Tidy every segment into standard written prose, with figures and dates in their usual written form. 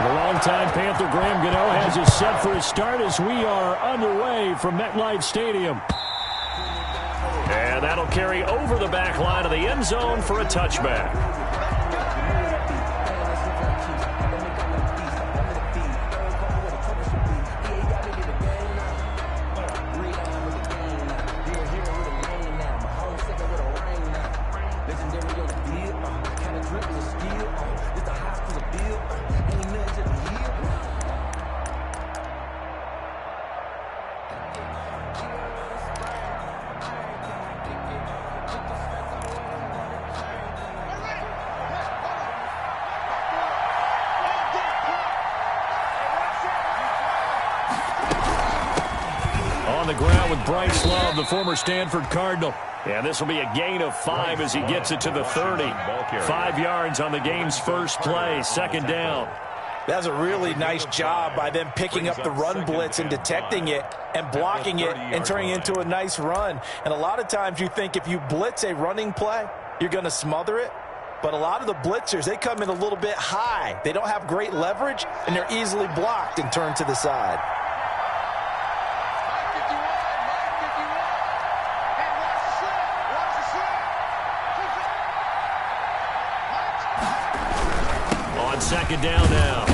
The longtime Panther Graham Gano has us set for a start as we are underway from MetLife Stadium. And that'll carry over the back line of the end zone for a touchback. On the ground with Bryce Love, the former Stanford Cardinal. And this will be a gain of 5 as he gets it to the 30. 5 yards on the game's first play, second down. That's a really nice job by them picking up the run blitz and detecting it and blocking it and turning it into a nice run. And a lot of times you think if you blitz a running play, you're going to smother it. But a lot of the blitzers, they come in a little bit high. They don't have great leverage, and they're easily blocked and turned to the side. Second down now.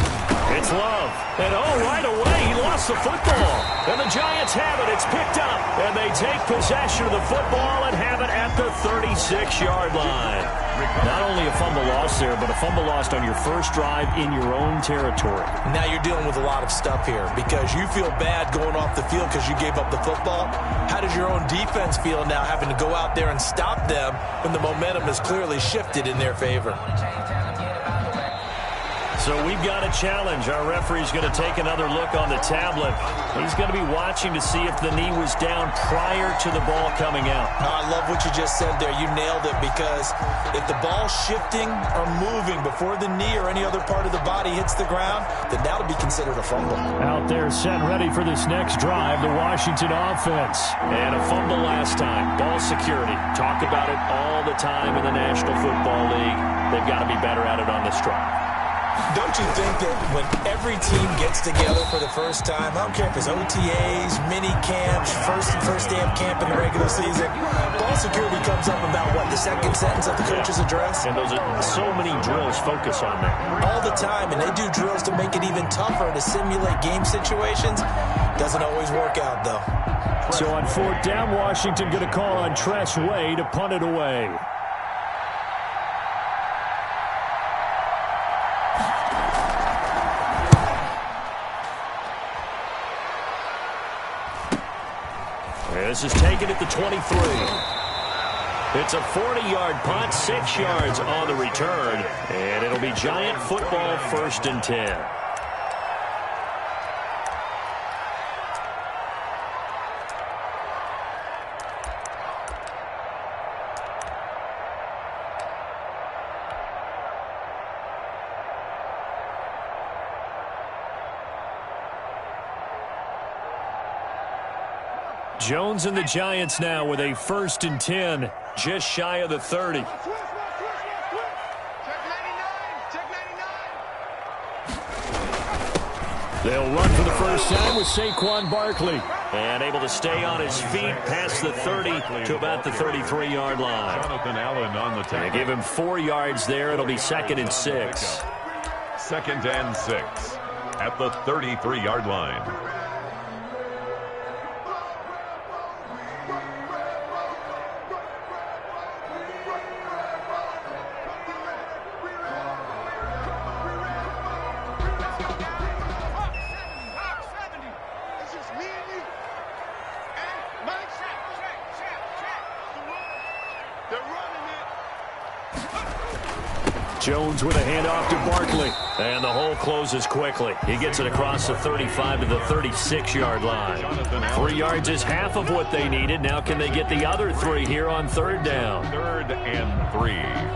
It's Love. And right away he lost the football. And the Giants have it. It's picked up. And they take possession of the football and have it at the 36-yard line. Not only a fumble loss there, but a fumble lost on your first drive in your own territory. Now you're dealing with a lot of stuff here because you feel bad going off the field because you gave up the football. How does your own defense feel now having to go out there and stop them when the momentum has clearly shifted in their favor? So we've got a challenge. Our referee's going to take another look on the tablet. He's going to be watching to see if the knee was down prior to the ball coming out. I love what you just said there. You nailed it because if the ball's shifting or moving before the knee or any other part of the body hits the ground, then that'll be considered a fumble. Out there set ready for this next drive, the Washington offense. And a fumble last time. Ball security. Talk about it all the time in the National Football League. They've got to be better at it on this drive. Don't you think that when every team gets together for the first time, I don't care if it's OTAs, mini camps, first day of camp in the regular season, ball security comes up about, what, the second sentence of the coach's address? And those are so many drills focus on that. All the time, and they do drills to make it even tougher to simulate game situations. Doesn't always work out, though. So on fourth down, Washington going to call on Tress Way to punt it away. This is taken at the 23. It's a 40-yard punt, 6 yards on the return, and it'll be Giant football, 1st and 10. Jones and the Giants now with a 1st and 10, just shy of the 30. They'll run for the first time with Saquon Barkley. And able to stay on his feet past the 30 to about the 33-yard line. Jonathan Allen on the tackle. They give him 4 yards there. It'll be 2nd and 6. 2nd and 6 at the 33-yard line. Jones with a handoff to Barkley. And the hole closes quickly. He gets it across the 35 to the 36-yard line. 3 yards is half of what they needed. Now can they get the other 3 here on 3rd down? 3rd and 3.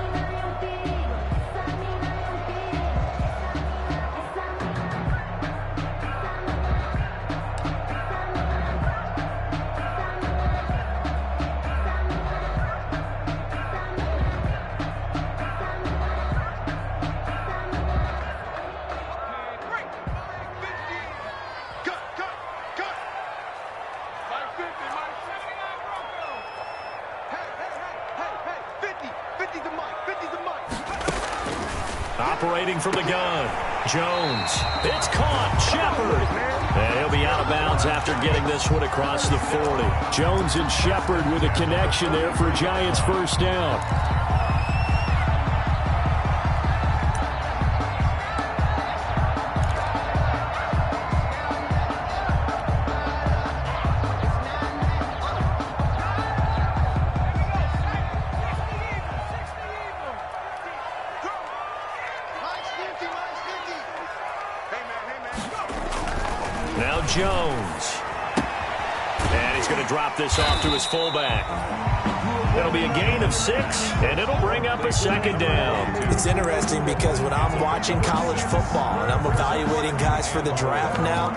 separating from the gun. Jones. It's caught. Shepard. And he'll be out of bounds after getting this one across the 40. Jones and Shepard with a connection there for Giants first down. Now Jones. And he's going to drop this off to his fullback. That'll be a gain of 6, and it'll bring up a second down. It's interesting because when I'm watching college football and I'm evaluating guys for the draft now,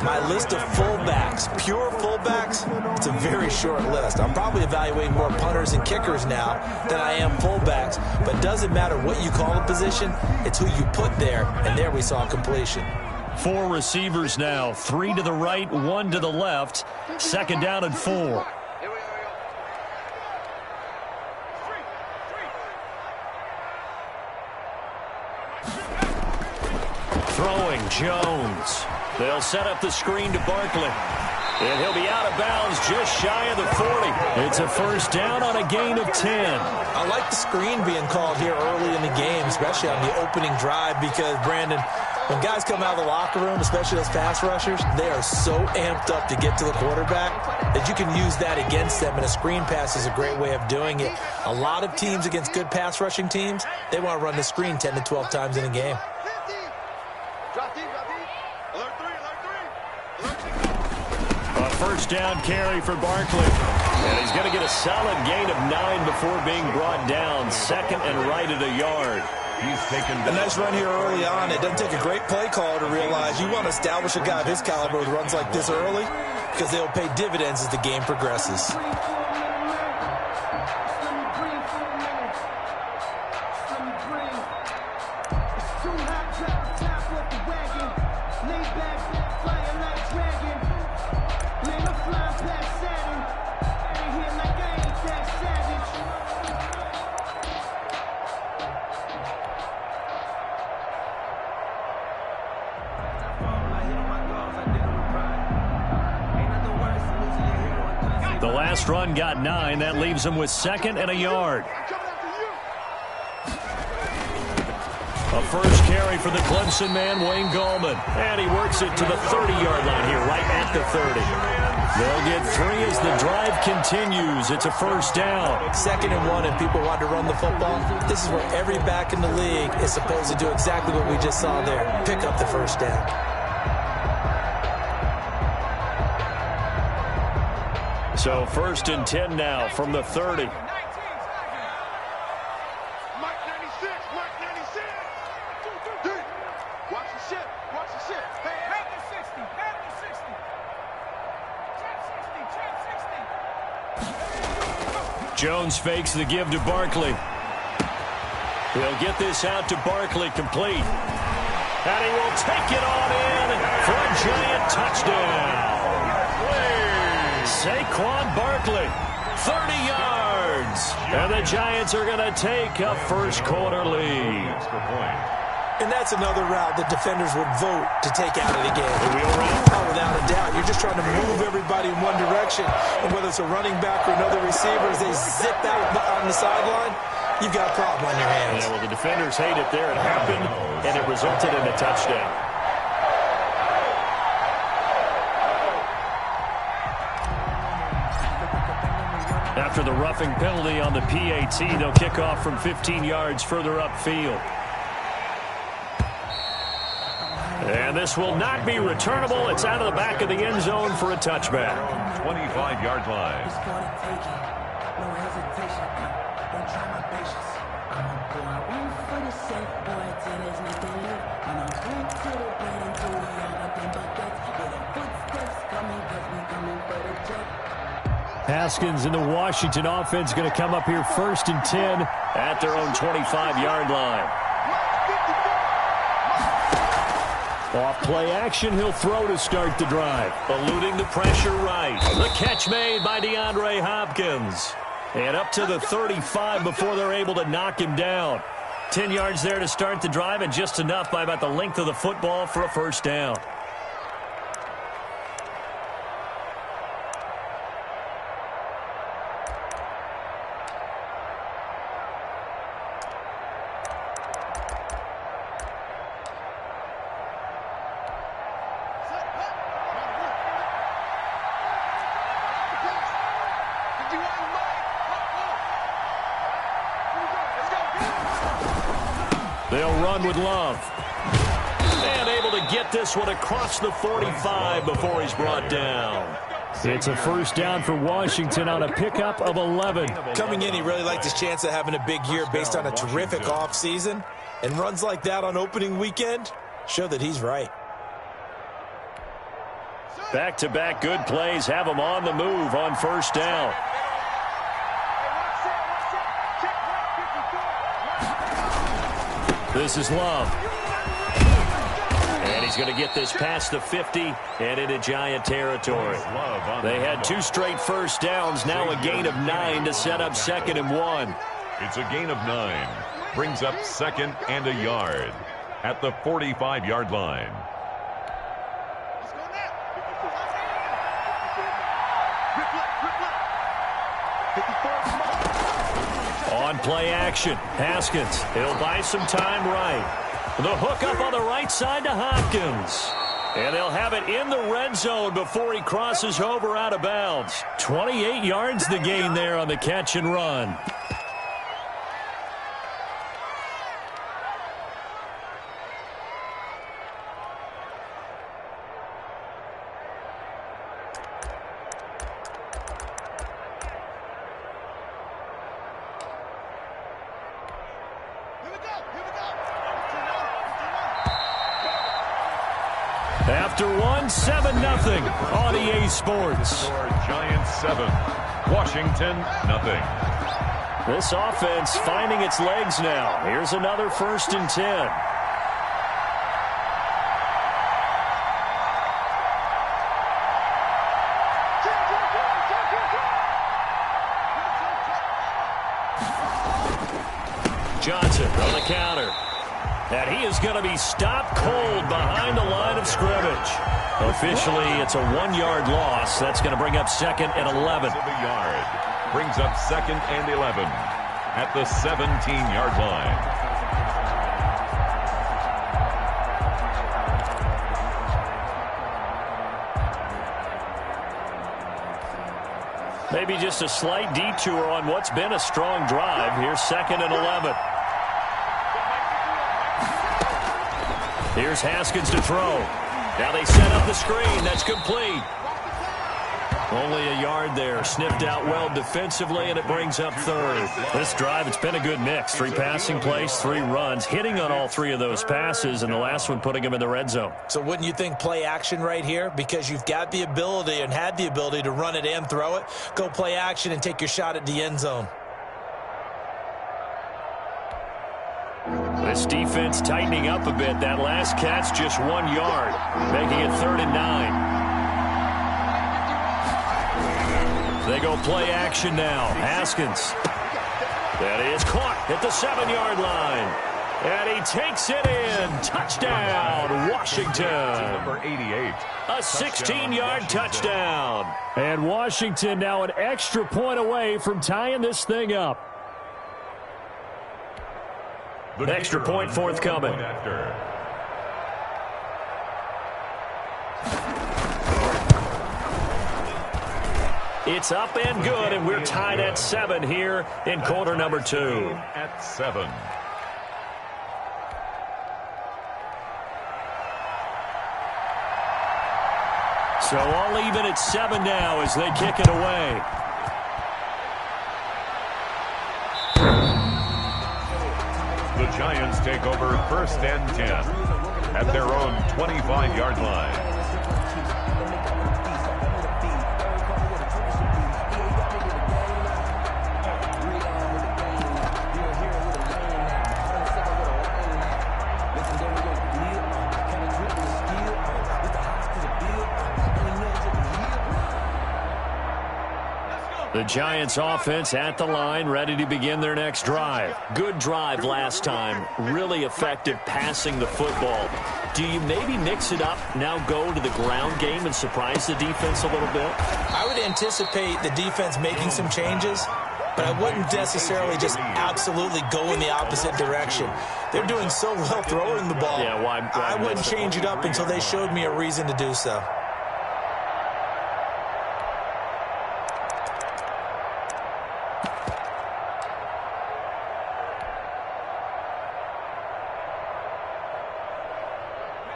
my list of fullbacks, pure fullbacks, it's a very short list. I'm probably evaluating more punters and kickers now than I am fullbacks, but it doesn't matter what you call a position, it's who you put there, and there we saw completion. 4 receivers now, 3 to the right, 1 to the left. Second down and 4. Throwing Jones. They'll set up the screen to Barkley. And he'll be out of bounds just shy of the 40. It's a first down on a gain of 10. I like the screen being called here early in the game, especially on the opening drive, because, Brandon, when guys come out of the locker room, especially those pass rushers, they are so amped up to get to the quarterback that you can use that against them, and a screen pass is a great way of doing it. A lot of teams against good pass rushing teams, they want to run the screen 10 to 12 times in a game. A first down carry for Barkley. And he's going to get a solid gain of 9 before being brought down. Second and right at a yard. He's taken A nice run here early on. It doesn't take a great play caller to realize you want to establish a guy of his caliber with runs like this early, because they'll pay dividends as the game progresses. The last run got 9. That leaves him with second and a yard. A first carry for the Clemson man, Wayne Gallman. And he works it to the 30-yard line here, right at the 30. They'll get 3 as the drive continues. It's a first down. Second and 1, and people want to run the football. This is where every back in the league is supposed to do exactly what we just saw there. Pick up the first down. So first and 10 now from the 30. Jones fakes the give to Barkley. He'll get this out to Barkley, complete. And he will take it on in for a Giant touchdown. Saquon Barkley, 30 yards. And the Giants are going to take a first quarter lead. And that's another route that defenders would vote to take out of the game. The wheel route? Oh, without a doubt. You're just trying to move everybody in one direction. And whether it's a running back or another receiver, as they zip out on the sideline, you've got a problem on your hands. Yeah, well, the defenders hate it there. It happened, and it resulted in a touchdown. After the roughing penalty on the PAT, they'll kick off from 15 yards further upfield. And this will not be returnable. It's out of the back of the end zone for a touchback. 25-yard line. Haskins and the Washington offense going to come up here first and 10 at their own 25-yard line. Off play action, he'll throw to start the drive. Eluding the pressure right. The catch made by DeAndre Hopkins. And up to the 35 before they're able to knock him down. 10 yards there to start the drive, and just enough by about the length of the football for a first down. They'll run with Love. And able to get this one across the 45 before he's brought down. It's a first down for Washington on a pickup of 11. Coming in, he really liked his chance of having a big year based on a terrific offseason. And runs like that on opening weekend show that he's right. Back-to-back good plays have him on the move on first down. This is Love. And he's going to get this past the 50 and into Giant territory. They had 2 straight first downs, now a gain of 9 to set up 2nd and 1. It's a gain of 9. Brings up 2nd and a yard at the 45-yard line. On play action, Haskins. He'll buy some time right. The hook up on the right side to Hopkins. And they'll have it in the red zone before he crosses over out of bounds. 28 yards the gain there on the catch and run. After one, 7-0 on EA Sports. Giants 7, Washington nothing. This offense finding its legs now. Here's another 1st and 10. Johnson on the counter. And he is going to be stopped cold behind the line of scrimmage. Officially, it's a 1-yard loss. That's going to bring up 2nd and 11. Brings up 2nd and 11 at the 17-yard line. Maybe just a slight detour on what's been a strong drive. Here's 2nd and 11. Here's Haskins to throw. Now they set up the screen. That's complete. Only a yard there. Sniffed out well defensively, and it brings up 3rd. This drive, it's been a good mix. 3 passing plays, 3 runs. Hitting on all 3 of those passes, and the last one putting him in the red zone. So wouldn't you think play action right here? Because you've got the ability and had the ability to run it and throw it. Go play action and take your shot at the end zone. This defense tightening up a bit. That last catch just 1 yard, making it 3rd and 9. They go play action now. Haskins. That is caught at the 7-yard line. And he takes it in. Touchdown, Washington. Number 88. A 16-yard touchdown. And Washington now an extra point away from tying this thing up. Extra point forthcoming. It's up and good, and we're tied at 7 here in quarter number 2. At 7. So all even at 7 now as they kick it away. The Giants take over 1st and 10 at their own 25-yard line. The Giants offense at the line, ready to begin their next drive. Good drive last time. Really effective passing the football. Do you maybe mix it up, now go to the ground game and surprise the defense a little bit? I would anticipate the defense making some changes, but I wouldn't necessarily just absolutely go in the opposite direction. They're doing so well throwing the ball. Yeah, why I wouldn't change it up until they showed me a reason to do so.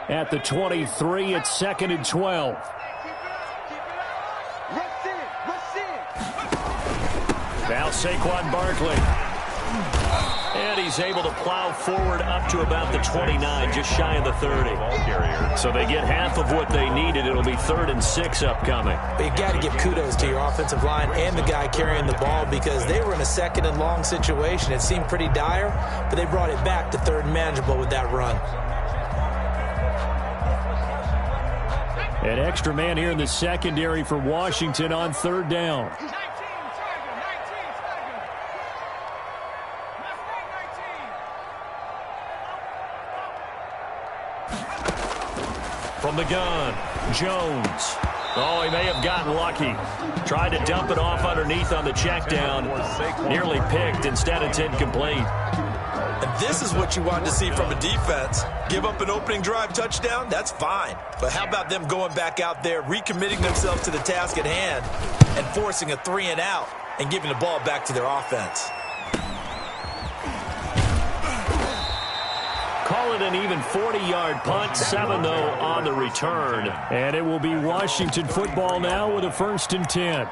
At the 23, it's 2nd and 12. Now Saquon Barkley. And he's able to plow forward up to about the 29, just shy of the 30. So they get half of what they needed. It'll be 3rd and 6 upcoming. But you got to give kudos to your offensive line and the guy carrying the ball because they were in a 2nd and long situation. It seemed pretty dire, but they brought it back to 3rd and manageable with that run. An extra man here in the secondary for Washington on 3rd down. From the gun, Jones. Oh, he may have gotten lucky. Tried to dump it off underneath on the check down. Nearly picked. Instead, it's incomplete. And this is what you wanted to see from a defense. Give up an opening drive touchdown, that's fine. But how about them going back out there, recommitting themselves to the task at hand, and forcing a 3-and-out and giving the ball back to their offense. Call it an even 40-yard punt, 7 though on the return. And it will be Washington football now with a 1st and 10.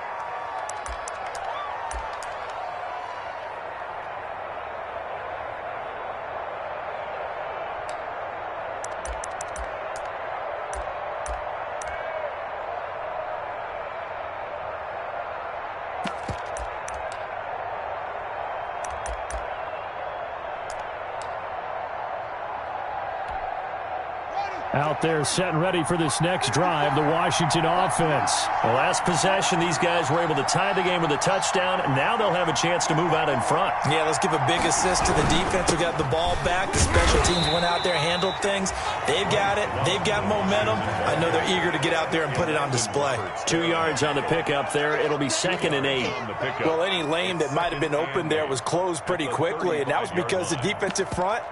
Out there set and ready for this next drive, the Washington offense. The last possession, these guys were able to tie the game with a touchdown. Now they'll have a chance to move out in front. Yeah, let's give a big assist to the defense who got the ball back. The special teams went out there, handled things. They've got it. They've got momentum. I know they're eager to get out there and put it on display. 2 yards on the pickup there. It'll be 2nd and 8. Well, any lane that might have been open there was closed pretty quickly, and that was because the defensive front,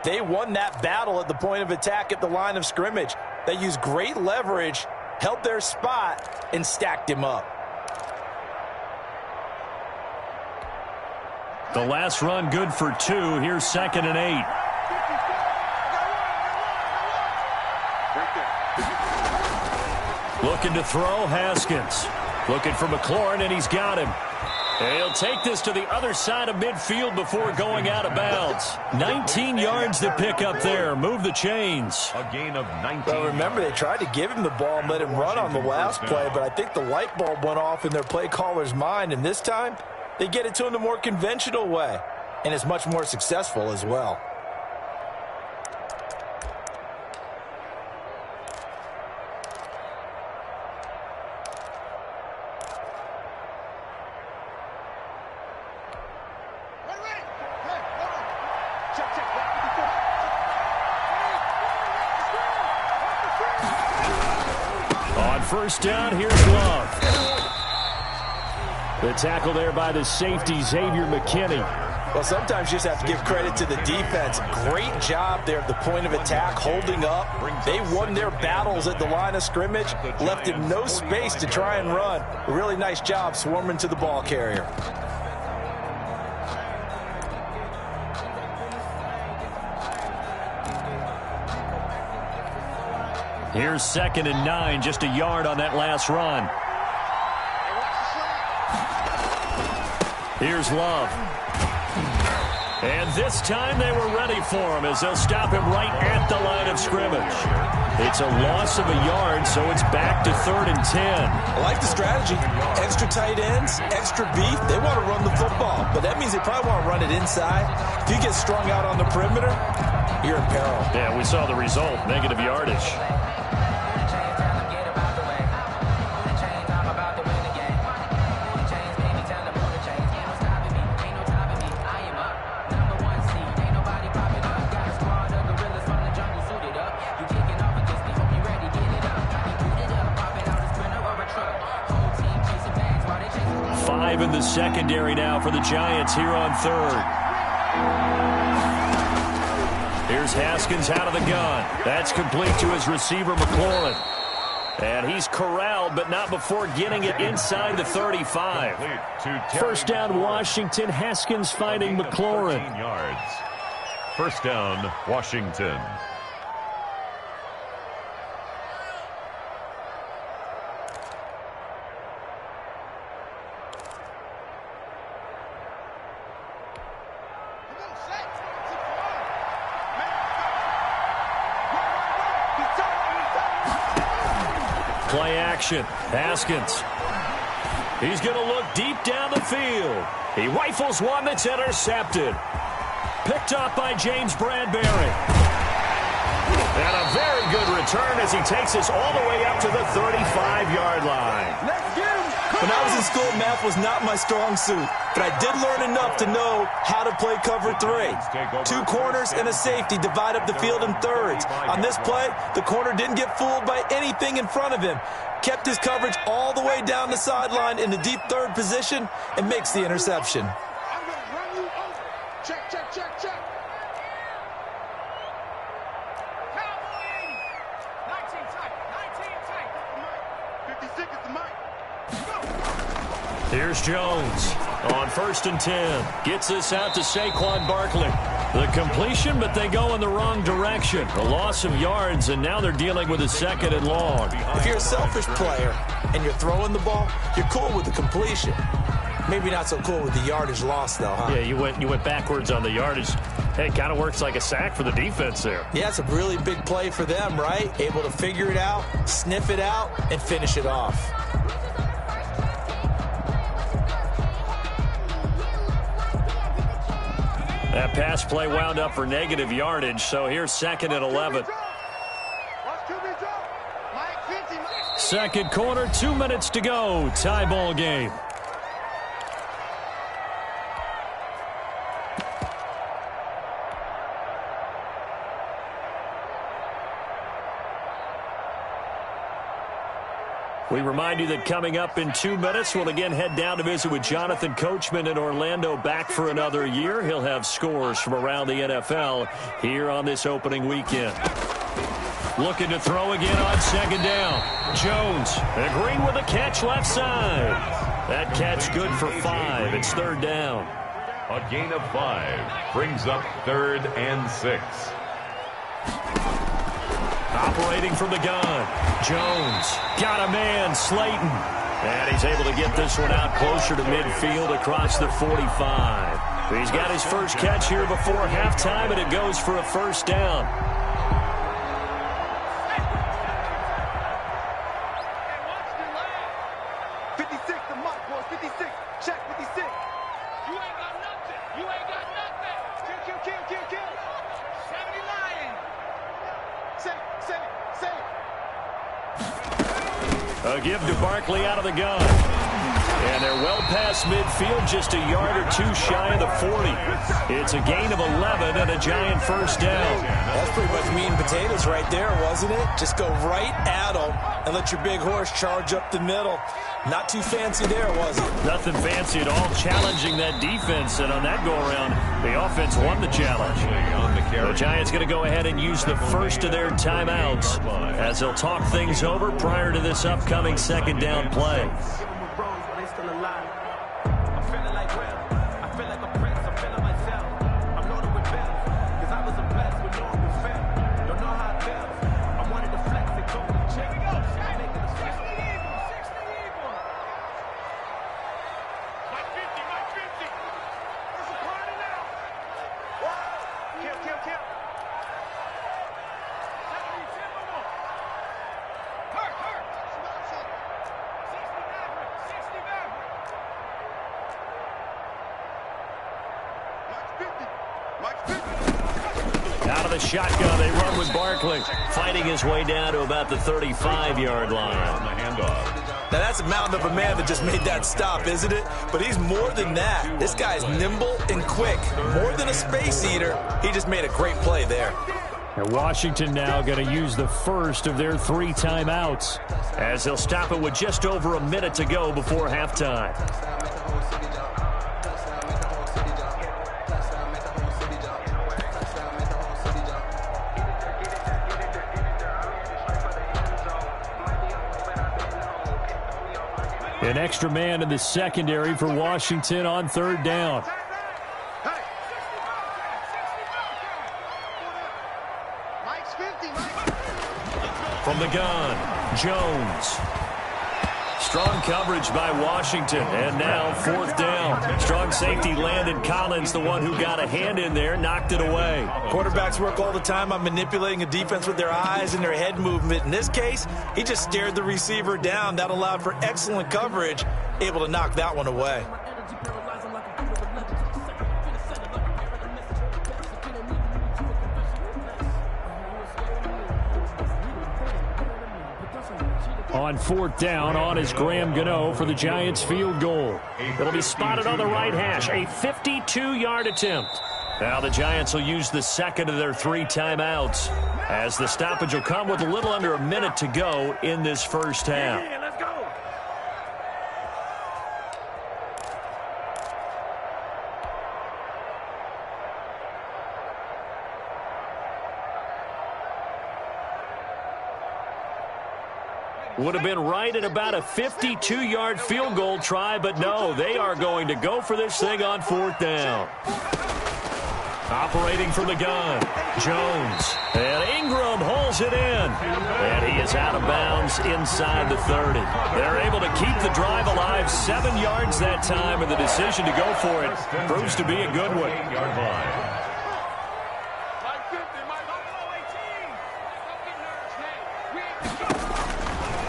they won that battle at the point of attack at the line of scrimmage. They used great leverage, held their spot, and stacked him up. The last run good for 2. Here's 2nd and 8. Looking to throw, Haskins. Looking for McLaurin, and he's got him. He'll take this to the other side of midfield before going out of bounds. 19 yards to pick up there. Move the chains. A gain of 19. Well, remember, they tried to give him the ball and let him run on the last play, but I think the light bulb went off in their play caller's mind, and this time they get it to him the more conventional way, and it's much more successful as well. First down, here's Love. The tackle there by the safety, Xavier McKinney. Well, sometimes you just have to give credit to the defense. Great job there at the point of attack, holding up. They won their battles at the line of scrimmage, left him no space to try and run. A really nice job swarming to the ball carrier. Here's 2nd and 9, just a yard on that last run. Here's Love. And this time they were ready for him as they'll stop him right at the line of scrimmage. It's a loss of a yard, so it's back to 3rd and 10. I like the strategy. Extra tight ends, extra beef. They want to run the football, but that means they probably want to run it inside. If you get strung out on the perimeter, you're in peril. Yeah, we saw the result, negative yardage. 5 in the secondary now for the Giants here on third. Here's Haskins out of the gun. That's complete to his receiver, McLaurin. And he's corralled, but not before getting it inside the 35. First down, Washington. Haskins finding McLaurin. Yards. First down, Washington. Play action. Haskins. He's going to look deep down the field. He rifles one that's intercepted. Picked up by James Bradbury. And a very good return as he takes us all the way up to the 35-yard line. When I was in school, math was not my strong suit, but I did learn enough to know how to play cover 3. 2 corners and a safety divide up the field in thirds. On this play, the corner didn't get fooled by anything in front of him. Kept his coverage all the way down the sideline in the deep third position and makes the interception. I'm going to run you over. Check, check, check, check. Cowboy 80. 19 tight. 19 tight. 56 is the mic. Here's Jones on 1st and 10. Gets this out to Saquon Barkley. The completion, but they go in the wrong direction. A loss of yards, and now they're dealing with a 2nd and long. If you're a selfish player and you're throwing the ball, you're cool with the completion. Maybe not so cool with the yardage loss, though, huh? Yeah, you went backwards on the yardage. Hey, it kind of works like a sack for the defense there. Yeah, it's a really big play for them, right? Able to figure it out, sniff it out, and finish it off. That pass play wound up for negative yardage, so here's 2nd and 11. Second quarter, 2 minutes to go. Tie ball game. We remind you that coming up in 2 minutes, we'll again head down to visit with Jonathan Coachman in Orlando, back for another year. He'll have scores from around the NFL here on this opening weekend. Looking to throw again on 2nd down. Jones agreeing with a catch left side. That catch good for 5. It's 3rd down. A gain of 5 brings up 3rd and 6. Operating from the gun. Jones got a man, Slayton. And he's able to get this one out closer to midfield across the 45. He's got his first catch here before halftime, and it goes for a 1st down. A give to Barkley out of the gun. And they're well past midfield, just a yard or 2 shy of the 40. It's a gain of 11 and a Giant 1st down. That's pretty much meat and potatoes right there, wasn't it? Just go right at them and let your big horse charge up the middle. Not too fancy there, was it? Nothing fancy at all, challenging that defense. And on that go-around, the offense won the challenge. The Giants going to go ahead and use the first of their timeouts as they'll talk things over prior to this upcoming 2nd down play. Out of the shotgun, they run with Barkley, fighting his way down to about the 35-yard line. Now that's a mountain of a man that just made that stop, isn't it? But he's more than that. This guy's nimble and quick. More than a space eater, he just made a great play there. And Washington now going to use the first of their 3 timeouts as they'll stop it with just over a minute to go before halftime. An extra man in the secondary for Washington on third down. From the gun, Jones. Strong coverage by Washington, and now fourth down. Strong safety Landon Collins, the one who got a hand in there, knocked it away. Quarterbacks work all the time on manipulating a defense with their eyes and their head movement. In this case, he just stared the receiver down. That allowed for excellent coverage, able to knock that one away. On fourth down, on is Graham Gano for the Giants field goal. It'll be spotted on the right hash, a 52-yard attempt. Now the Giants will use the second of their 3 timeouts, as the stoppage will come with a little under a minute to go in this first half. Let's go. Would have been right at about a 52-yard field goal try, but no, they are going to go for this thing on fourth down. Operating from the gun, Jones. And Ingram hauls it in. And he is out of bounds inside the 30. They're able to keep the drive alive, 7 yards that time, and the decision to go for it proves to be a good one.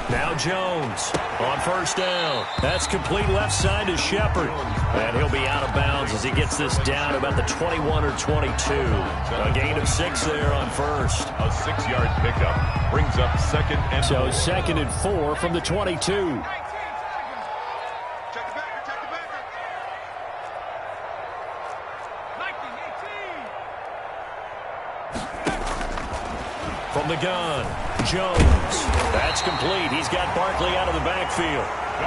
Now Jones on first down. That's complete left side to Shepard. And he'll be out of bounds as he gets this down about the 21 or 22. A gain of 6 there on first. A 6-yard pickup brings up second and 4. So second and 4 from the 22. From the gun, Jones. That's complete. He's got Barkley out of the backfield.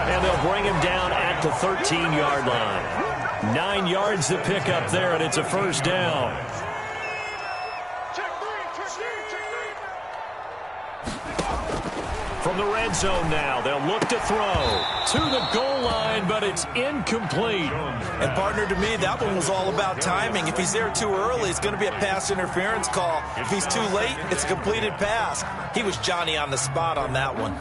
And they'll bring him down at the 13-yard line. 9 yards to pick up there, and it's a first down. From the red zone now, they'll look to throw to the goal line, but it's incomplete. And partner, to me, that one was all about timing. If he's there too early, it's going to be a pass interference call. If he's too late, it's a completed pass. He was Johnny on the spot on that one.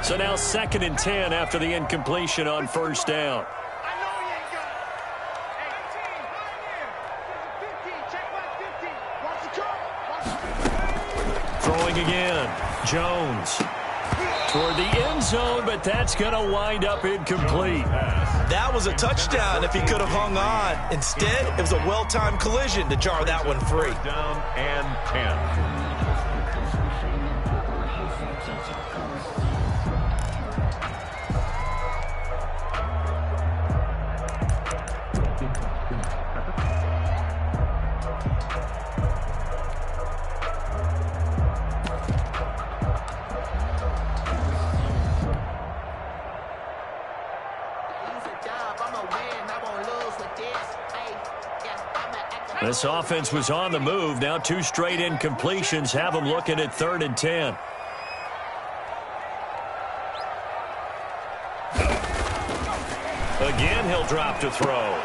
So now second and 10 after the incompletion on first down. Throwing again. Jones toward the end zone, but that's going to wind up incomplete. That was a touchdown if he could have hung on. Instead, it was a well-timed collision to jar that one free. Down and 10. This offense was on the move. Now 2 straight incompletions have them looking at 3rd and 10. Again, he'll drop to throw.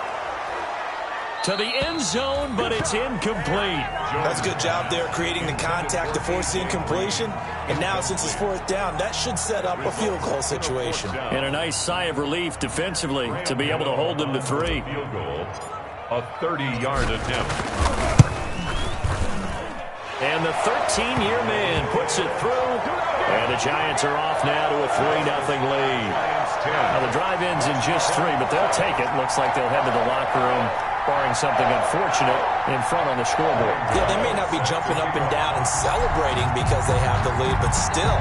To the end zone, but it's incomplete. That's a good job there creating the contact to force the incompletion. And now since it's 4th down, that should set up a field goal situation. And a nice sigh of relief defensively to be able to hold them to 3. Field goal. A 30-yard attempt. And the 13-year man puts it through. And the Giants are off now to a 3-0 lead. Now the drive ends in just 3, but they'll take it. Looks like they'll head to the locker room, barring something unfortunate, in front on the scoreboard. Yeah, they may not be jumping up and down and celebrating because they have the lead, but still,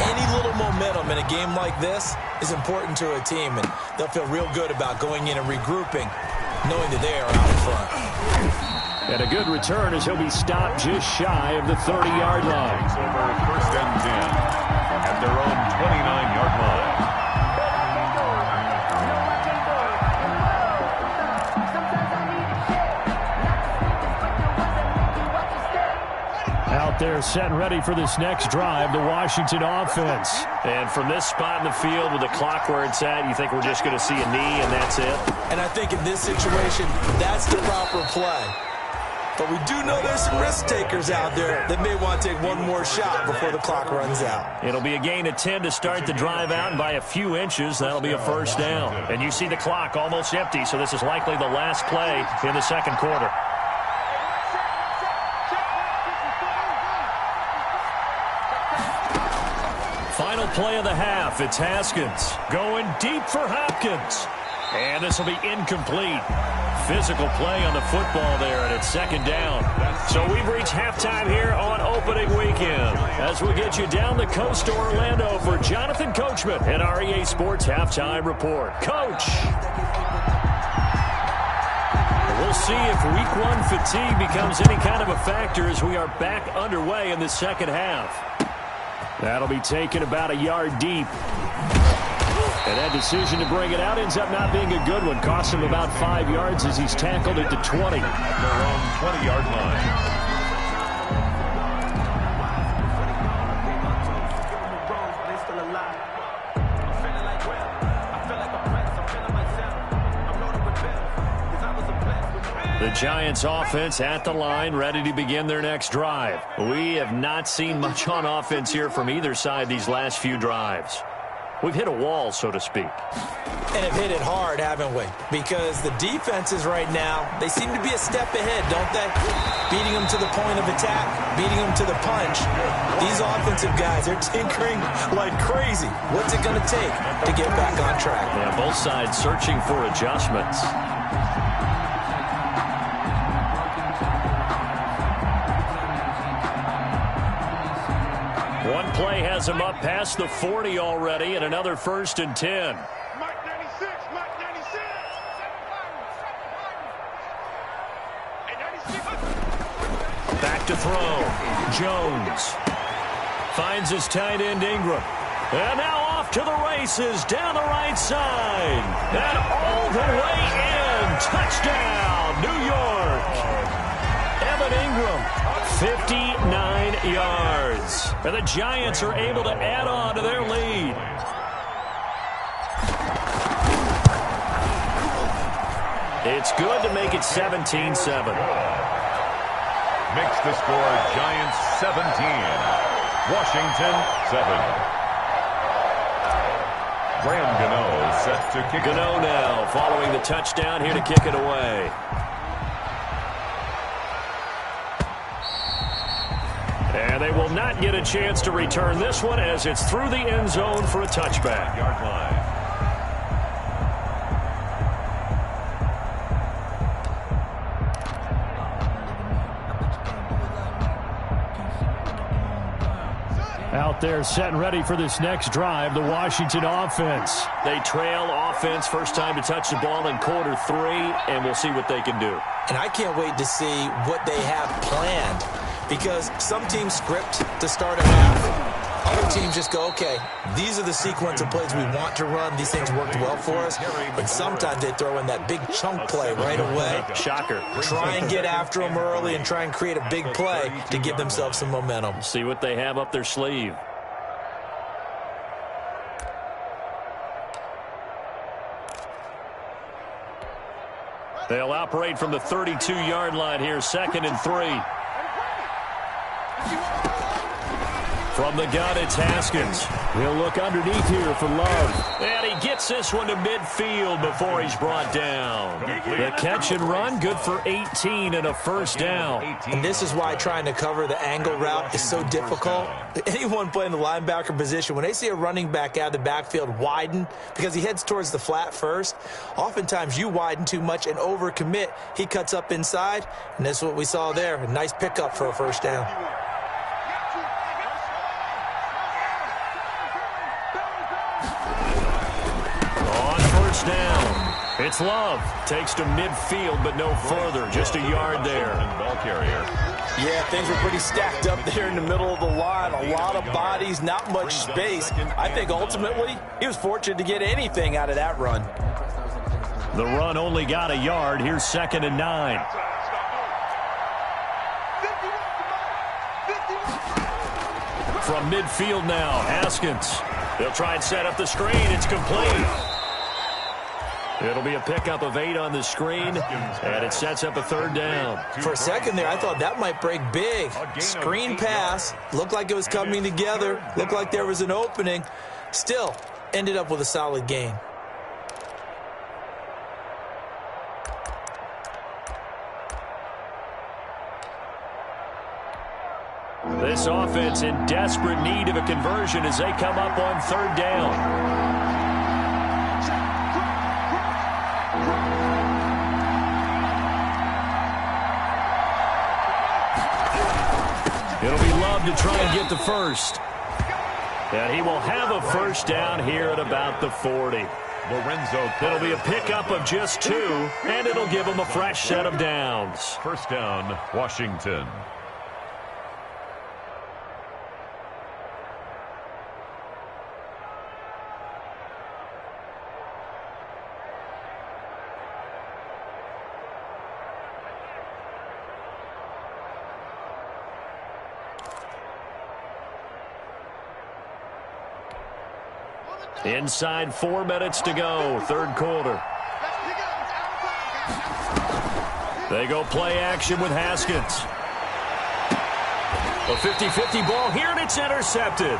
any little momentum in a game like this is important to a team, and they'll feel real good about going in and regrouping, knowing that they are out in front. And a good return as he'll be stopped just shy of the 30-yard line. Takes over 1st and 10 at their own 29-yard line. Out there set and ready for this next drive, the Washington offense. And from this spot in the field with the clock where it's at, you think we're just going to see a knee and that's it? And I think in this situation, that's the proper play. But we do know there's some risk takers out there that may want to take one more shot before the clock runs out. It'll be a gain of 10 to start the drive out, and by a few inches, that'll be a first down. And you see the clock almost empty, so this is likely the last play in the second quarter. Final play of the half. It's Haskins going deep for Hopkins. And this will be incomplete. Physical play on the football there, and it's second down. So we've reached halftime here on opening weekend. As we get you down the coast to Orlando for Jonathan Coachman at REA Sports Halftime Report. Coach. We'll see if week one fatigue becomes any kind of a factor as we are back underway in the second half. That'll be taken about a yard deep. And that decision to bring it out ends up not being a good one. Costs him about 5 yards as he's tackled at the 20. Their own 20-yard line. The Giants offense at the line, ready to begin their next drive. We have not seen much on offense here from either side these last few drives. We've hit a wall, so to speak. And have hit it hard, haven't we? Because the defenses right now, they seem to be a step ahead, don't they? Beating them to the point of attack, beating them to the punch. These offensive guys, they're tinkering like crazy. What's it going to take to get back on track? Yeah, both sides searching for adjustments. One play has him up past the 40 already, and another 1st and 10. Mike 96, Mike 96. And 96. Back to throw. Jones finds his tight end Ingram. And now off to the races down the right side. And all the way in. Touchdown, New York. Evan Ingram, 59 yards. And the Giants are able to add on to their lead. It's good to make it 17-7. Makes the score Giants 17. Washington 7. Graham Gano set to kick. Gano now following the touchdown here to kick it away. And they will not get a chance to return this one as it's through the end zone for a touchback. Yard line. Out there set and ready for this next drive, the Washington offense. They trail offense, first time to touch the ball in quarter 3, and we'll see what they can do. And I can't wait to see what they have planned. Because some teams script to start a half. Other teams just go, okay, these are the sequence of plays we want to run. These things worked well for us. And sometimes they throw in that big chunk play right away. Shocker. Try and get after them early and try and create a big play to give themselves some momentum. See what they have up their sleeve. They'll operate from the 32-yard line here, 2nd and 3. From the gun, it's Haskins. He'll look underneath here for Love. And he gets this one to midfield before he's brought down. The catch and run, good for 18 and a first down. And this is why trying to cover the angle route is so difficult. Anyone playing the linebacker position, when they see a running back out of the backfield widen, because he heads towards the flat first, oftentimes you widen too much and overcommit. He cuts up inside, and that's what we saw there. A nice pickup for a first down. Down. It's Love. Takes to midfield, but no further. Just a yard there. Ball carrier. Yeah, things were pretty stacked up there in the middle of the line. A lot of bodies, not much space. I think ultimately he was fortunate to get anything out of that run. The run only got a yard. Here's 2nd and 9. from midfield now. Haskins. They'll try and set up the screen. It's complete. It'll be a pickup of 8 on the screen, and it sets up a 3rd down. For a second there, I thought that might break big. Screen pass. Looked like it was coming together. Looked like there was an opening. Still, ended up with a solid gain. This offense in desperate need of a conversion as they come up on 3rd down. It'll be Love to try and get the first. And he will have a 1st down here at about the 40. It'll be a pickup of just 2, and it'll give him a fresh set of downs. 1st down, Washington. Inside 4 minutes to go, 3rd quarter. They go play action with Haskins. A 50-50 ball here, and it's intercepted.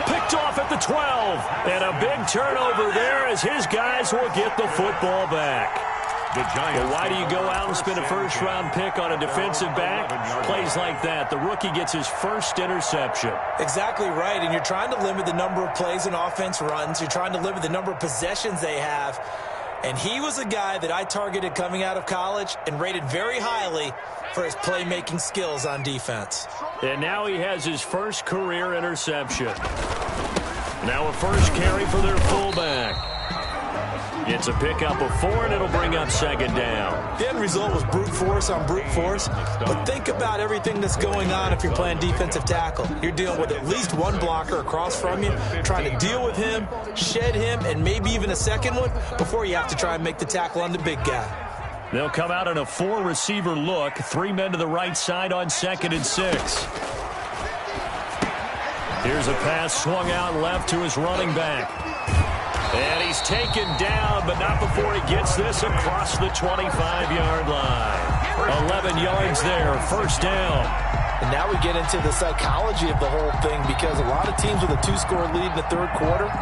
Picked off at the 12. And a big turnover there as his guys will get the football back. Well, why do you go out and spend a 1st-round pick on a defensive back? Plays like that. The rookie gets his 1st interception. Exactly right, and you're trying to limit the number of plays an offense runs. You're trying to limit the number of possessions they have. And he was a guy that I targeted coming out of college and rated very highly for his playmaking skills on defense. And now he has his 1st career interception. Now a 1st carry for their fullback. It's a pickup of 4, and it'll bring up 2nd down. The end result was brute force on brute force. But think about everything that's going on if you're playing defensive tackle. You're dealing with at least 1 blocker across from you, trying to deal with him, shed him, and maybe even a 2nd one before you have to try and make the tackle on the big guy. They'll come out in a 4-receiver look. 3 men to the right side on 2nd and 6. Here's a pass swung out left to his running back. And he's taken down, but not before he gets this across the 25-yard line. 11 yards there, 1st down. And now we get into the psychology of the whole thing, because a lot of teams with a 2-score lead in the 3rd quarter,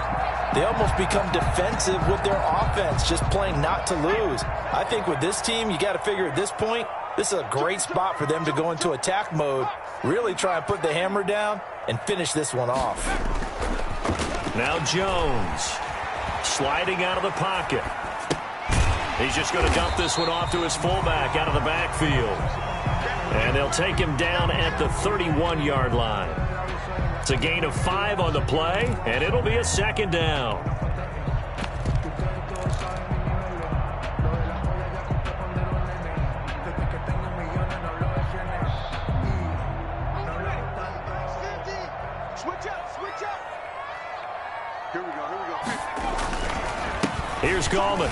they almost become defensive with their offense, just playing not to lose. I think with this team, you got to figure at this point, this is a great spot for them to go into attack mode, really try and put the hammer down and finish this one off. Now Jones. Sliding out of the pocket. He's just going to dump this one off to his fullback out of the backfield. And they'll take him down at the 31-yard line. It's a gain of 5 on the play, and it'll be a 2nd down. Here's Gallman.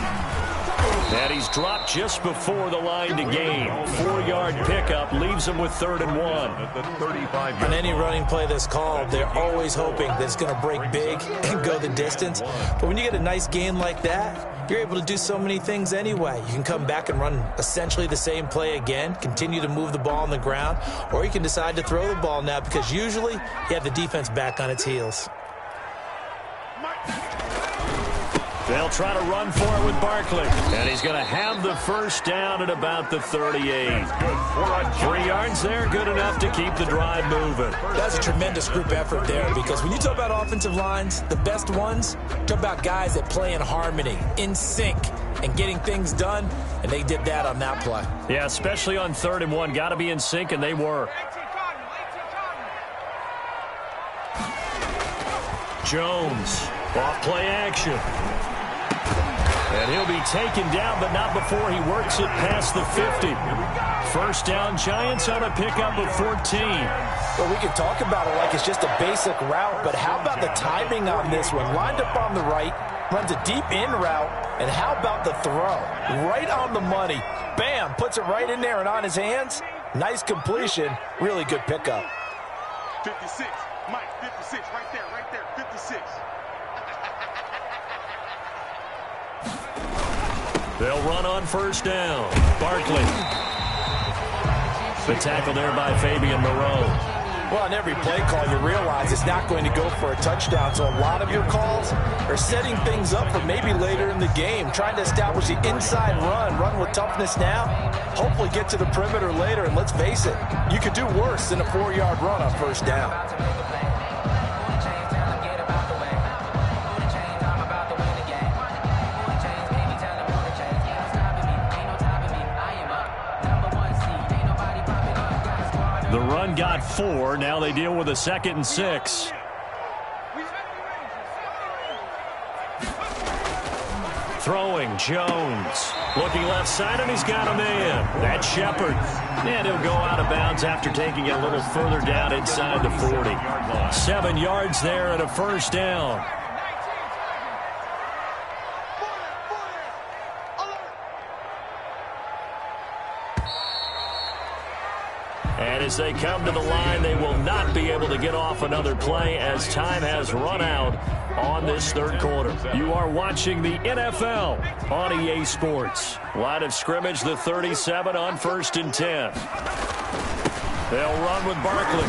And he's dropped just before the line to gain. 4-yard pickup leaves him with 3rd and 1. On any running play that's called, they're always hoping that it's going to break big and go the distance. But when you get a nice gain like that, you're able to do so many things anyway. You can come back and run essentially the same play again, continue to move the ball on the ground, or you can decide to throw the ball now because usually you have the defense back on its heels. They'll try to run for it with Barkley. And he's going to have the 1st down at about the 38. 3 yards there, good enough to keep the drive moving. That's a tremendous group effort there, because when you talk about offensive lines, the best ones, talk about guys that play in harmony, in sync, and getting things done, and they did that on that play. Yeah, especially on 3rd and 1. Got to be in sync, and they were. Jones, off play action. And he'll be taken down, but not before he works it past the 50. 1st down, Giants on a pickup of 14. Well, we can talk about it like it's just a basic route, but how about the timing on this one? Lined up on the right, runs a deep in route, and how about the throw? Right on the money. Bam, puts it right in there and on his hands. Nice completion, really good pickup. 56, Mike, 56, right there, 56. They'll run on first down. Barkley. The tackle there by Fabian Moreau. Well, on every play call, you realize it's not going to go for a touchdown. So a lot of your calls are setting things up for maybe later in the game, trying to establish the inside run with toughness now, hopefully get to the perimeter later. And let's face it, you could do worse than a 4-yard run on first down. The run got 4. Now they deal with a 2nd and 6. Throwing, Jones. Looking left side, and he's got him in. That's Shepard. And he'll go out of bounds after taking it a little further down inside the 40. 7 yards there and a first down. And as they come to the line, they will not be able to get off another play as time has run out on this third quarter. You are watching the NFL on EA Sports. Line of scrimmage, the 37 on 1st and 10. They'll run with Barkley.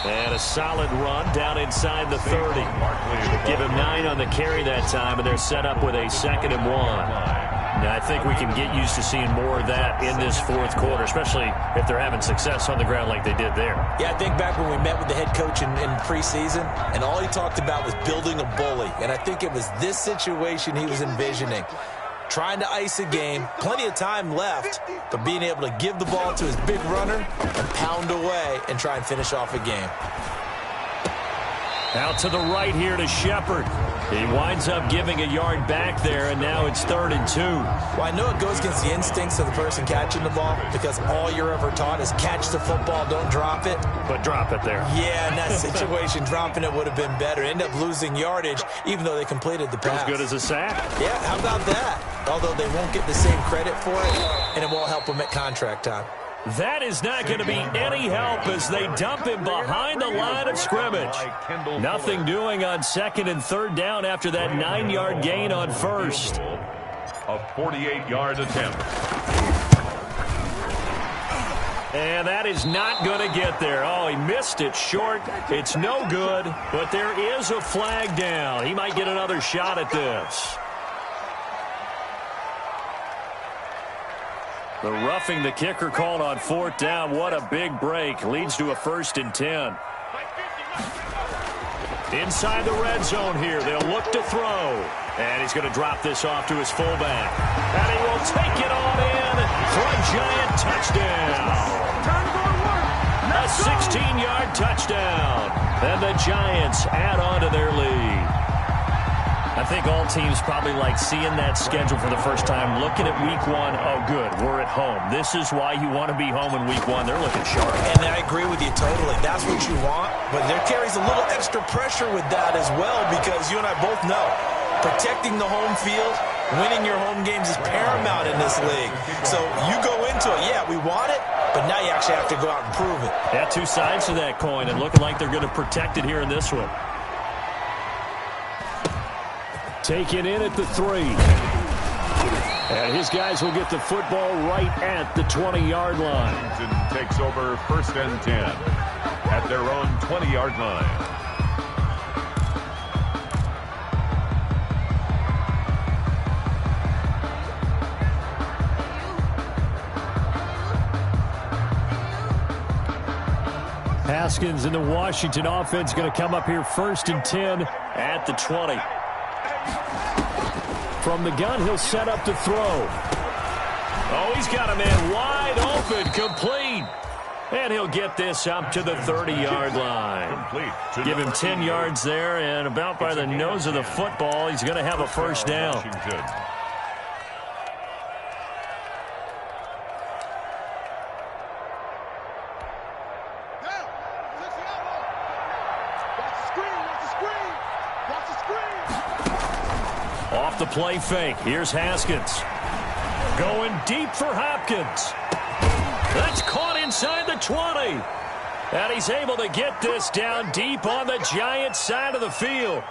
And a solid run down inside the 30. Give him 9 on the carry that time, and they're set up with a 2nd and 1. Now, I think we can get used to seeing more of that in this fourth quarter, especially if they're having success on the ground like they did there. Yeah, I think back when we met with the head coach in preseason, and all he talked about was building a bully. And I think it was this situation he was envisioning. Trying to ice a game, plenty of time left, but being able to give the ball to his big runner and pound away and try and finish off a game. Out to the right here to Shepard. He winds up giving a yard back there, and now it's 3rd and 2. Well, I know it goes against the instincts of the person catching the ball because all you're ever taught is catch the football, don't drop it. But drop it there. Yeah, in that situation, dropping it would have been better. End up losing yardage, even though they completed the pass. As good as a sack. Yeah, how about that? Although they won't get the same credit for it, and it won't help them at contract time. That is not going to be any help as they dump him behind the line of scrimmage. Nothing doing on 2nd and 3rd down after that 9-yard gain on 1st. A 48-yard attempt. And that is not going to get there. Oh, he missed it short. It's no good, but there is a flag down. He might get another shot at this. The roughing the kicker called on 4th down. What a big break. Leads to a 1st and 10. Inside the red zone here. They'll look to throw. And he's going to drop this off to his fullback. And he will take it on in for a giant touchdown. A 16-yard touchdown. And the Giants add on to their lead. I think all teams probably like seeing that schedule for the first time, looking at week 1. Oh, good, we're at home. This is why you want to be home in week 1. They're looking sharp. And I agree with you totally. That's what you want. But there carries a little extra pressure with that as well because you and I both know protecting the home field, winning your home games is paramount in this league. So you go into it, yeah, we want it, but now you actually have to go out and prove it. Yeah, 2 sides to that coin and looking like they're going to protect it here in this one. Taken in at the 3. And his guys will get the football right at the 20-yard line. Washington takes over 1st and 10 at their own 20-yard line. Haskins and the Washington offense going to come up here 1st and 10 at the 20. From the gun, he'll set up to throw. Oh, he's got a man wide open, complete. And he'll get this up to the 30-yard line. Give him 10 yards there, and about by the nose of the football, he's going to have a first down. Off the play fake. Here's Haskins. Going deep for Hopkins. That's caught inside the 20. And he's able to get this down deep on the Giants' side of the field.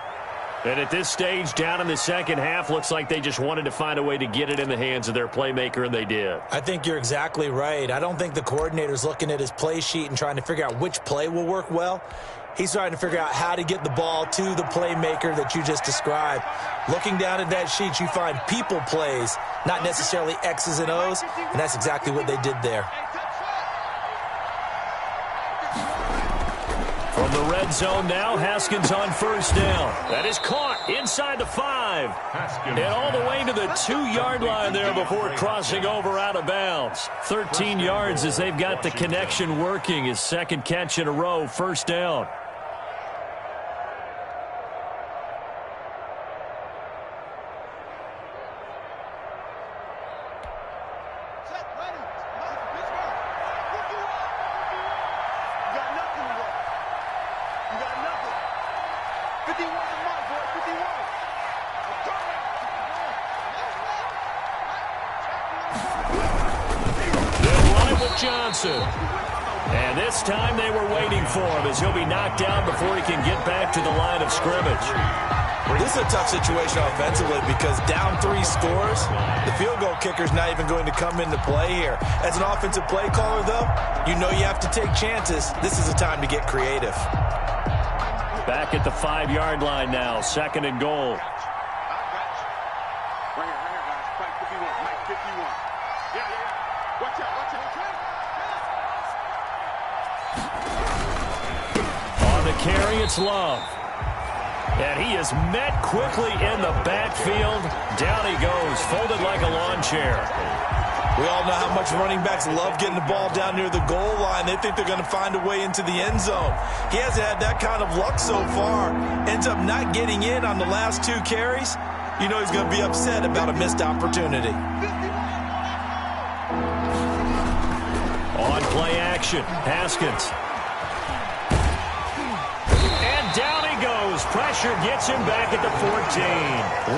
And at this stage, down in the second half, looks like they just wanted to find a way to get it in the hands of their playmaker, and they did. I think you're exactly right. I don't think the coordinator's looking at his play sheet and trying to figure out which play will work well. He's trying to figure out how to get the ball to the playmaker that you just described. Looking down at that sheet, you find people plays, not necessarily X's and O's, and that's exactly what they did there. From the red zone now, Haskins on first down. That is caught inside the 5. And all the way to the 2-yard line there before crossing over out of bounds. 13 yards as they've got the connection working. His second catch in a row, first down. Johnson. And this time they were waiting for him as he'll be knocked down before he can get back to the line of scrimmage. This is a tough situation offensively because down 3 scores, the field goal kicker's not even going to come into play here. As an offensive play caller, though, you know you have to take chances. This is a time to get creative. Back at the 5-yard line now, second and goal. Right here, guys. Mike 51. Mike 51. Yeah. Watch out. On the carry, it's Love. And he is met quickly in the backfield. Down he goes, folded like a lawn chair. We all know how much running backs love getting the ball down near the goal line. They think they're going to find a way into the end zone. He hasn't had that kind of luck so far. Ends up not getting in on the last 2 carries. You know he's going to be upset about a missed opportunity. On play action, Haskins. And down he goes. Pressure gets him back at the 14.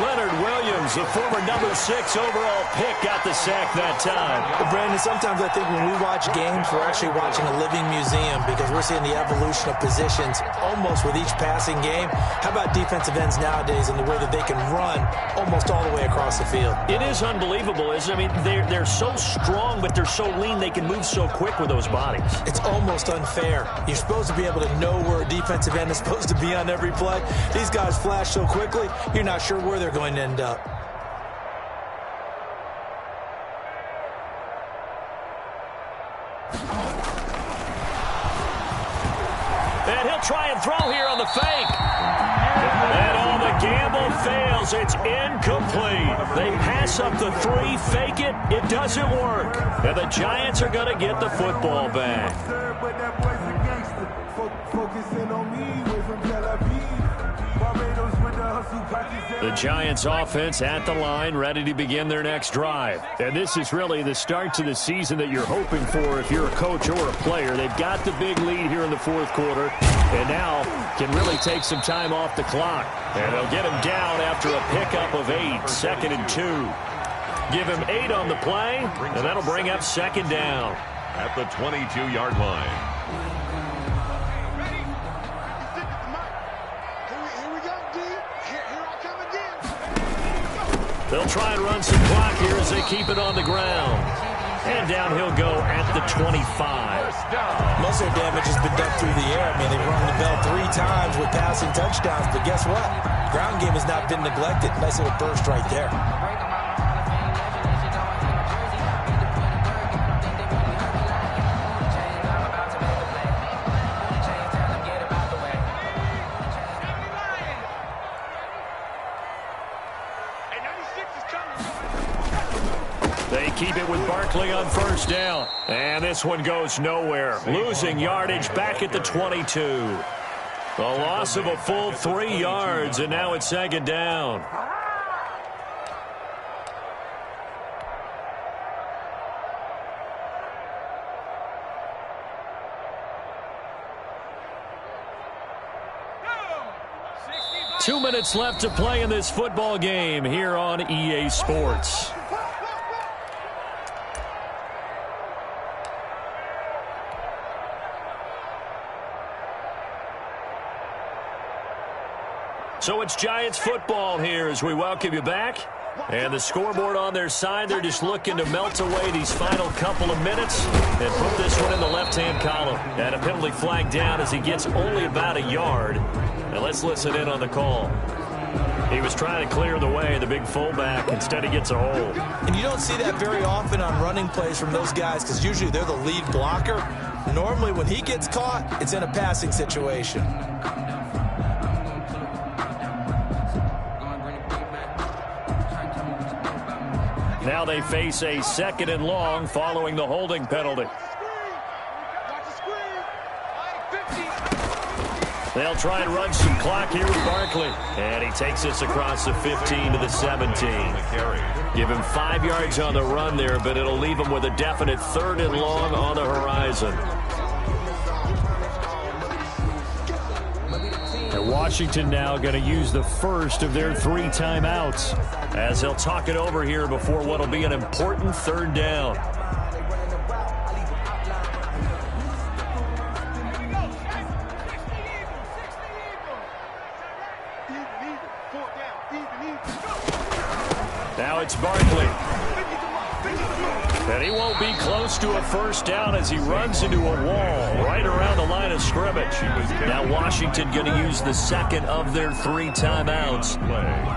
Leonard Williams, the former number 6 overall pick, got the sack that time. But Brandon, sometimes I think when we watch games, we're actually watching a living museum because we're seeing the evolution of positions almost with each passing game. How about defensive ends nowadays and the way that they can run almost all the way across the field? It is unbelievable, isn't it? I mean, they're so strong, but they're so lean. They can move so quick with those bodies. It's almost unfair. You're supposed to be able to know where a defensive end is supposed to be on every play. These guys flash so quickly, you're not sure where they're going to end up. And he'll try and throw here on the fake. And all the gamble fails. It's incomplete. They pass up the 3, fake it. It doesn't work. And the Giants are going to get the football back. The Giants offense at the line, ready to begin their next drive. And this is really the start to the season that you're hoping for if you're a coach or a player. They've got the big lead here in the 4th quarter, and now can really take some time off the clock. And they'll get him down after a pickup of 8, 2nd and 2. Give him 8 on the play, and that'll bring up 2nd down. At the 22-yard line. They'll try and run some clock here as they keep it on the ground. And down he'll go at the 25. Most of their damage has been done through the air. I mean, they've rung the bell 3 times with passing touchdowns, but guess what? Ground game has not been neglected. Nice little burst right there. They keep it with Barkley on first down. And this one goes nowhere. Losing yardage back at the 22. A loss of a full 3 yards, and now it's 2nd down. Two minutes left to play in this football game here on EA Sports. So it's Giants football here as we welcome you back. And the scoreboard on their side, they're just looking to melt away these final couple of minutes and put this one in the left-hand column. And a penalty flag down as he gets only about a yard. Now let's listen in on the call. He was trying to clear the way, the big fullback. Instead, he gets a hold. And you don't see that very often on running plays from those guys because usually they're the lead blocker. Normally, when he gets caught, it's in a passing situation. Now they face a 2nd and long following the holding penalty. They'll try and run some clock here with Barkley. And he takes this across the 15 to the 17. Give him 5 yards on the run there, but it'll leave him with a definite 3rd and long on the horizon. And Washington now going to use the first of their 3 timeouts as they'll talk it over here before what will be an important 3rd down. Now it's Barkley. And he won't be close to a 1st down as he runs into a wall right around the line of scrimmage. Now Washington going to use the 2nd of their 3 timeouts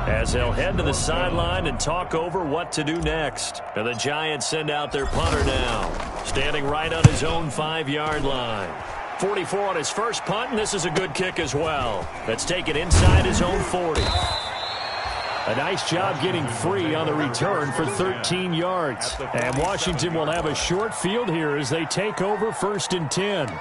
as they'll head to the sideline and talk over what to do next. And the Giants send out their punter now, standing right on his own 5-yard line. 44 on his first punt, and this is a good kick as well. That's taken inside his own 40. A nice job getting free on the return for 13 yards. And Washington will have a short field here as they take over 1st and 10.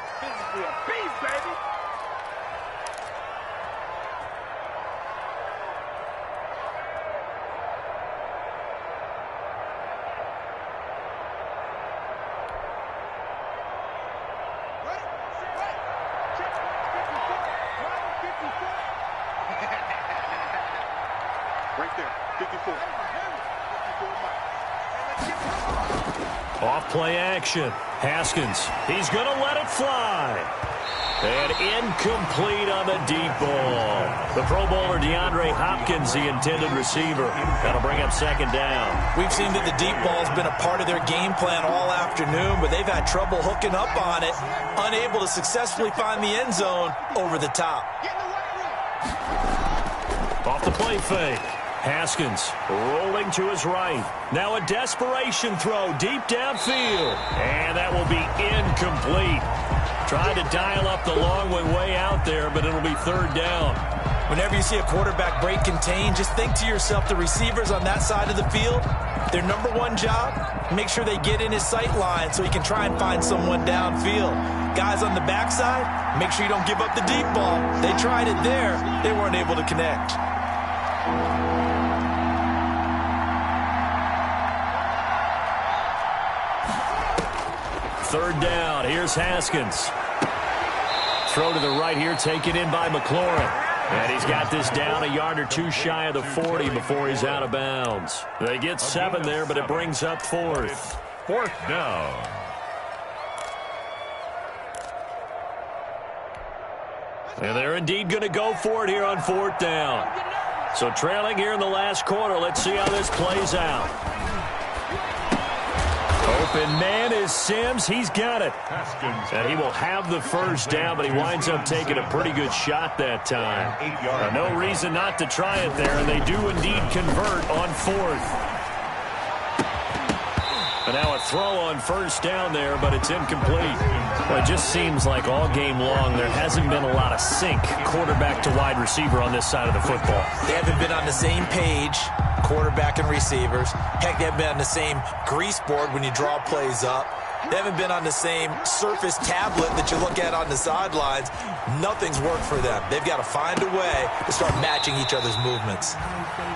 Off-play action. Haskins. He's going to let it fly. And incomplete on the deep ball. The Pro Bowler DeAndre Hopkins, the intended receiver. That'll bring up 2nd down. We've seen that the deep ball's been a part of their game plan all afternoon, but they've had trouble hooking up on it, unable to successfully find the end zone over the top. Off the play fake. Haskins rolling to his right. Now a desperation throw deep downfield. And that will be incomplete. Tried to dial up the long one way out there, but it'll be 3rd down. Whenever you see a quarterback break contain, just think to yourself, the receivers on that side of the field, their number 1 job, make sure they get in his sight line so he can try and find someone downfield. Guys on the backside, make sure you don't give up the deep ball. They tried it there. They weren't able to connect. 3rd down. Here's Haskins. Throw to the right here, taken in by McLaurin. And he's got this down a yard or 2 shy of the 40 before he's out of bounds. They get 7 there, but it brings up 4th. 4th down. And they're indeed going to go for it here on 4th down. So trailing here in the last quarter. Let's see how this plays out. Open man is Sims. He's got it. And he will have the 1st down, but he winds up taking a pretty good shot that time. No reason not to try it there, and they do indeed convert on 4th. And now a throw on 1st down there, but it's incomplete. Well, it just seems like all game long there hasn't been a lot of sync quarterback to wide receiver on this side of the football. They haven't been on the same page, quarterback and receivers. Heck, they haven't been on the same grease board when you draw plays up. They haven't been on the same surface tablet that you look at on the sidelines. Nothing's worked for them. They've got to find a way to start matching each other's movements.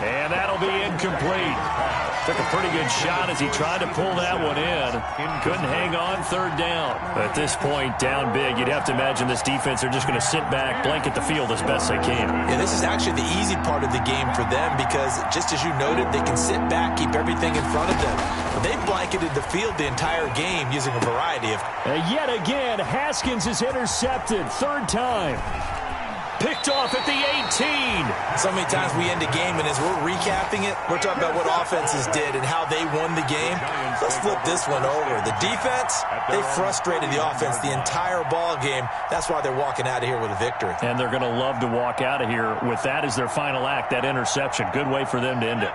And that'll be incomplete. Took a pretty good shot as he tried to pull that one in. Couldn't hang on 3rd down. At this point, down big, you'd have to imagine this defense are just going to sit back, blanket the field as best they can. Yeah, this is actually the easy part of the game for them because, just as you noted, they can sit back, keep everything in front of them. But they've blanketed the field the entire game using a variety of... Yet again, Haskins is intercepted. 3rd time. picked off at the 18. So many times we end a game, and as we're recapping it, we're talking about what offenses did and how they won the game. Let's flip this one over. The defense, they frustrated the offense the entire ball game. That's why they're walking out of here with a victory. And they're going to love to walk out of here with that as their final act, that interception. Good way for them to end it.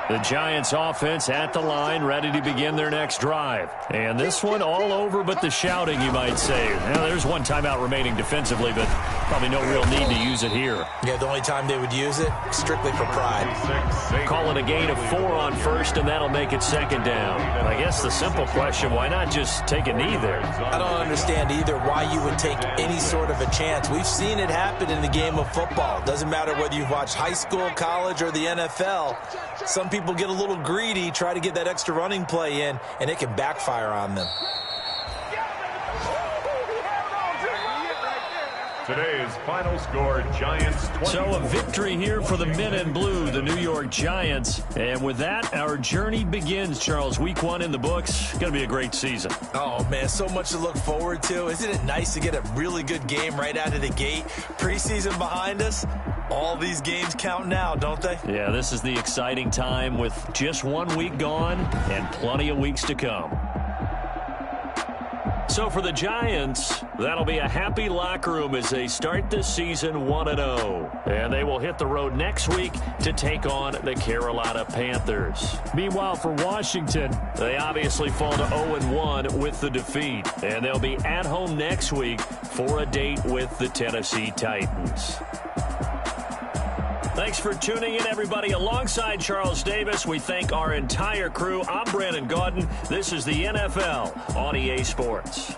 The Giants offense at the line, ready to begin their next drive. And this one all over but the shouting, you might say. Now, there's one timeout remaining defensively, but probably no real need to use it here. Yeah, the only time they would use it, strictly for pride. Call it a gain of 4 on first, and that'll make it second down. I guess the simple question, why not just take a knee there? I don't understand either why you would take any sort of a chance. We've seen it happen in the game of football. Doesn't matter whether you've watched high school, college, or the NFL. Some people get a little greedy, try to get that extra running play in, and it can backfire on them. Today's final score, Giants 20. So a victory here for the men in blue, the New York Giants. And with that, our journey begins, Charles. Week 1 in the books. Going to be a great season. Oh, man, so much to look forward to. Isn't it nice to get a really good game right out of the gate? Preseason behind us. All these games count now, don't they? Yeah, this is the exciting time with just 1 week gone and plenty of weeks to come. So for the Giants, that'll be a happy locker room as they start this season 1-0. And they will hit the road next week to take on the Carolina Panthers. Meanwhile, for Washington, they obviously fall to 0-1 with the defeat. And they'll be at home next week for a date with the Tennessee Titans. Thanks for tuning in, everybody. Alongside Charles Davis, we thank our entire crew. I'm Brandon Gaudin. This is the NFL on EA Sports.